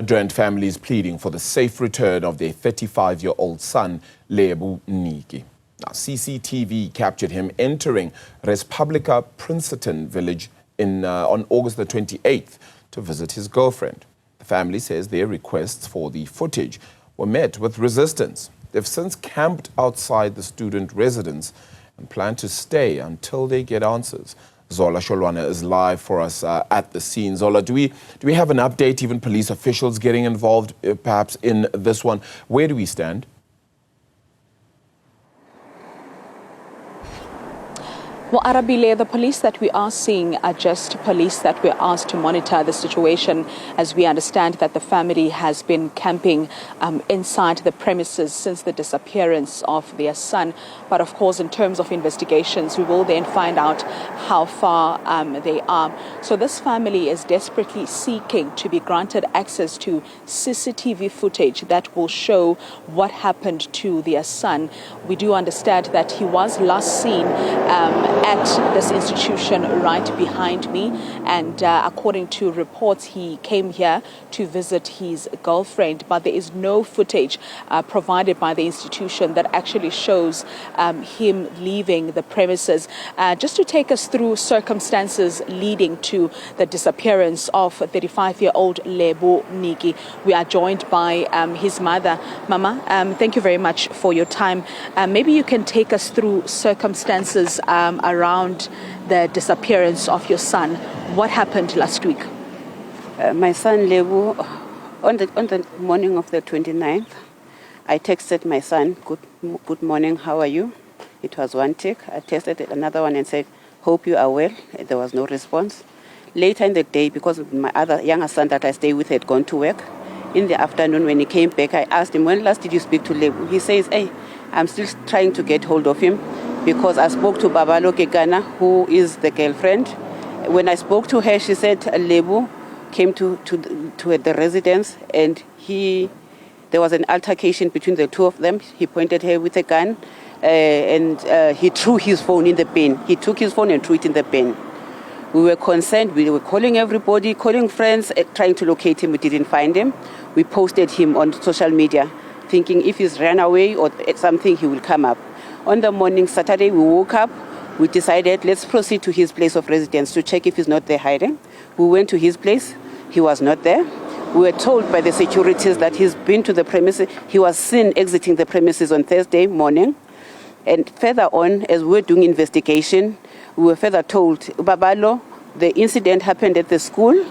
Midrand family is pleading for the safe return of their 35-year-old son, Lebo Mniki. Now, CCTV captured him entering Respublica Princeton Village on August the 28th to visit his girlfriend. The family says their requests for the footage were met with resistance. They've since camped outside the student residence and plan to stay until they get answers. Zola Sholwana is live for us at the scene. Zola, do we have an update, even police officials getting involved perhaps in this one? Where do we stand? Well, Arabile, the police that we are seeing are just police that were asked to monitor the situation, as we understand that the family has been camping inside the premises since the disappearance of their son. But of course, in terms of investigations, we will then find out how far they are. So this family is desperately seeking to be granted access to CCTV footage that will show what happened to their son. We do understand that he was last seen at this institution right behind me, and according to reports, he came here to visit his girlfriend, but there is no footage provided by the institution that actually shows him leaving the premises. Just to take us through circumstances leading to the disappearance of 35-year-old Lebo Mniki, we are joined by his mother. Mama, thank you very much for your time. Maybe you can take us through circumstances around the disappearance of your son. What happened last week? My son Lebo, on the morning of the 29th, I texted my son, good morning, how are you? It was one tick. I texted another one and said, hope you are well. There was no response. Later in the day, because my other younger son that I stay with had gone to work, in the afternoon when he came back, I asked him, when last did you speak to Lebo? He says, hey, I'm still trying to get hold of him, because I spoke to Babalo Kekana, who is the girlfriend. When I spoke to her, she said Lebo came to the residence, and there was an altercation between the two of them. He pointed her with a gun, and he threw his phone in the bin. He took his phone and threw it in the bin. We were concerned. We were calling everybody, calling friends, trying to locate him. We didn't find him. We posted him on social media, thinking if he's ran away or something, he will come up. On the morning, Saturday, we woke up. We decided, let's proceed to his place of residence to check if he's not there hiding. We went to his place. He was not there. We were told by the securities that he's been to the premises. He was seen exiting the premises on Thursday morning. And further on, as we were doing investigation, we were further told, Babalo, the incident happened at the school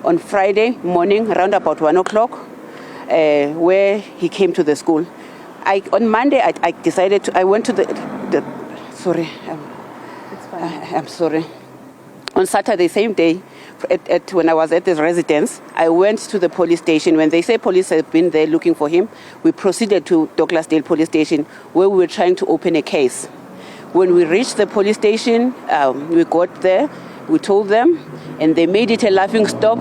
on Friday morning, around about 1 o'clock, where he came to the school. On Monday, I decided I went to sorry. It's fine. I'm sorry. On Saturday, same day, when I was at this residence, I went to the police station. When they say police have been there looking for him, we proceeded to Douglasdale Police Station, where we were trying to open a case. When we reached the police station, we got there, we told them, and they made it a laughing stock.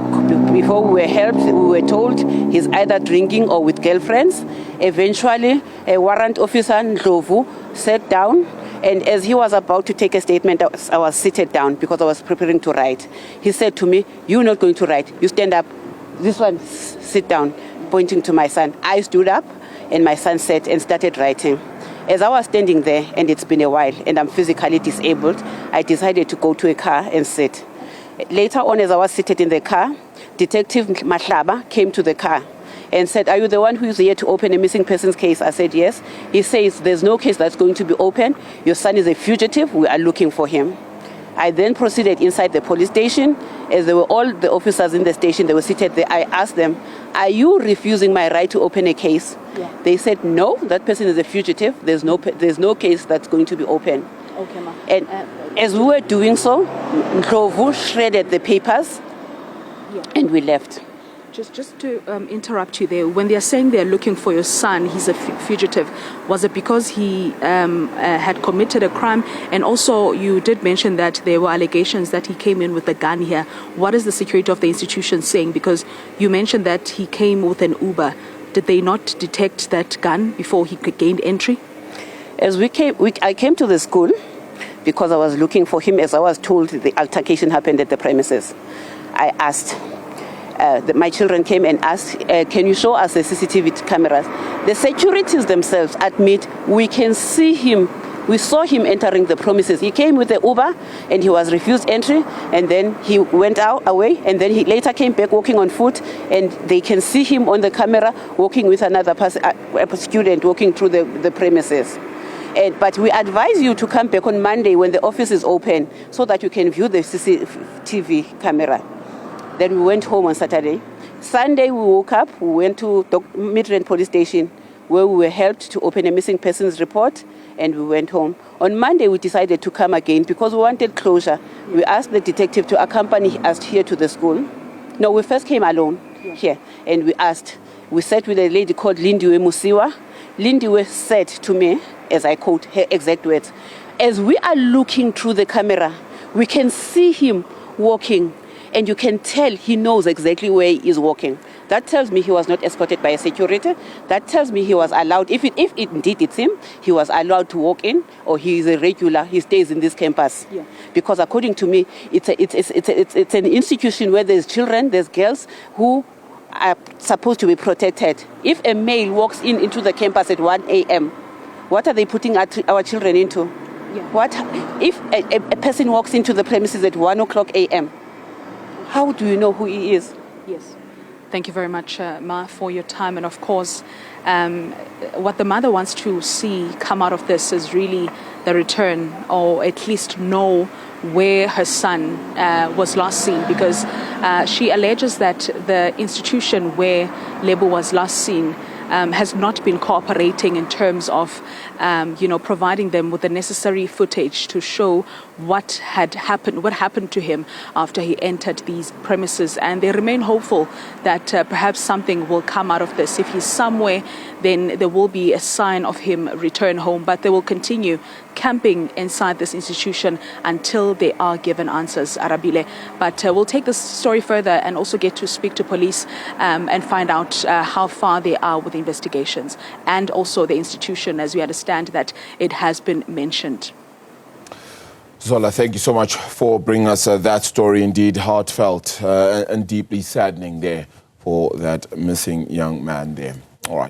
Before we were helped, we were told he's either drinking or with girlfriends. Eventually, a warrant officer, Ndlovu, sat down, and as he was about to take a statement, I was seated down because I was preparing to write. He said to me, you're not going to write, you stand up. This one, sit down, pointing to my son. I stood up, and my son sat and started writing. As I was standing there, and it's been a while, and I'm physically disabled, I decided to go to a car and sit. Later on, as I was seated in the car, Detective Mahlaba came to the car and said, are you the one who is here to open a missing persons case? I said, yes. He says, there's no case that's going to be open. Your son is a fugitive. We are looking for him. I then proceeded inside the police station. As there were all the officers in the station, they were seated there. I asked them, are you refusing my right to open a case? Yeah. They said, no, that person is a fugitive. There's no case that's going to be open. Okay, ma. And as we were doing so, Ndlovu shredded the papers, and we left. Just to interrupt you there, when they are saying they are looking for your son, he's a fugitive, was it because he had committed a crime? And also, you did mention that there were allegations that he came in with a gun here. What is the security of the institution saying? Because you mentioned that he came with an Uber. Did they not detect that gun before he gained entry? As I came to the school because I was looking for him, as I was told the altercation happened at the premises. I asked, my children came and asked, can you show us the CCTV cameras? The securities themselves admit we can see him. We saw him entering the premises. He came with the Uber and he was refused entry, and then he went away, and then he later came back walking on foot, and they can see him on the camera walking with another person, a student walking through the premises. But we advise you to come back on Monday when the office is open so that you can view the CCTV camera. Then we went home on Saturday. Sunday we woke up, we went to Midrand Police Station where we were helped to open a missing persons report, and we went home. On Monday we decided to come again because we wanted closure. We asked the detective to accompany us here to the school. No, we first came alone here, and we sat with a lady called Lindiwe Musiwa. Lindiwe said to me, as I quote her exact words, as we are looking through the camera, we can see him walking, and you can tell he knows exactly where he is walking. That tells me he was not escorted by a security. That tells me he was allowed, if indeed it's him, he was allowed to walk in, or he is a regular, he stays in this campus. Yeah. Because according to me, it's an institution where there's children, there's girls who are supposed to be protected. If a male walks into the campus at 1 a.m., what are they putting our children into? Yeah. What if a person walks into the premises at 1 o'clock a.m.? How do you know who he is? Yes. Thank you very much, Ma, for your time. And of course, what the mother wants to see come out of this is really the return, or at least know where her son was last seen, because she alleges that the institution where Lebo was last seen has not been cooperating in terms of, providing them with the necessary footage to show what happened to him after he entered these premises. And they remain hopeful that perhaps something will come out of this. If he's somewhere, then there will be a sign of him return home, but they will continue camping inside this institution until they are given answers, Arabile. But we'll take this story further and also get to speak to police and find out how far they are with the investigations, and also the institution, as we understand that it has been mentioned. Zola, thank you so much for bringing us that story. Indeed, heartfelt and deeply saddening there for that missing young man there.